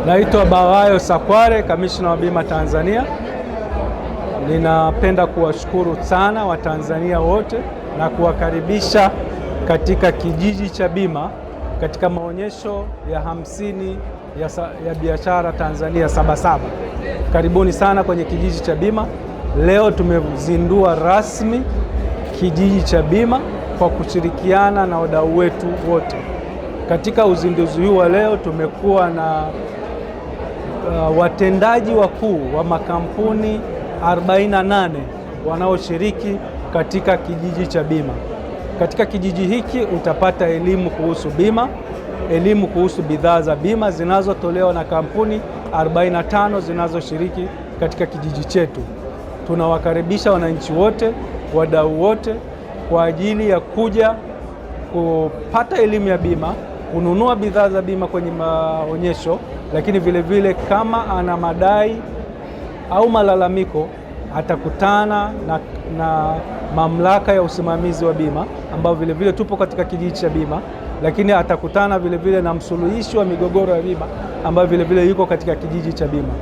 Naitwa Bagayo Sakware, kamishna wa bima Tanzania. Ninapenda kuwashukuru sana Watanzania wote na kuwakaribisha katika kijiji cha bima katika maonyesho ya 50 ya biashara Tanzania Sabasaba. Karibuni sana kwenye kijiji cha bima. Leo tumezindua rasmi kijiji cha bima kwa kushirikiana na wadau wetu wote. Katika uzinduzi huu wa leo tumekuwa na watendaji wakuu wa makampuni 48 wanaoshiriki katika kijiji cha bima. Katika kijiji hiki utapata elimu kuhusu bima, elimu kuhusu bidhaa za bima zinazotolewa na kampuni 45 zinazoshiriki katika kijiji chetu. Tunawakaribisha wananchi wote, wadau wote kwa ajili ya kuja kupata elimu ya bima, kununua bidhaa za bima kwenye maonyesho, lakini vile vile kama ana madai au malalamiko atakutana na mamlaka ya usimamizi wa bima ambao vile vile tupo katika kijiji cha bima, lakini atakutana vile vile na msuluhishi wa migogoro ya bima ambao vile vile yuko katika kijiji cha bima.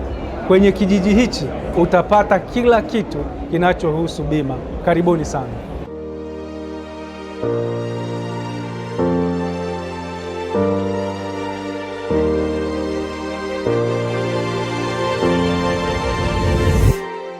Kwenye kijiji hichi utapata kila kitu kinachohusu bima. Karibuni sana.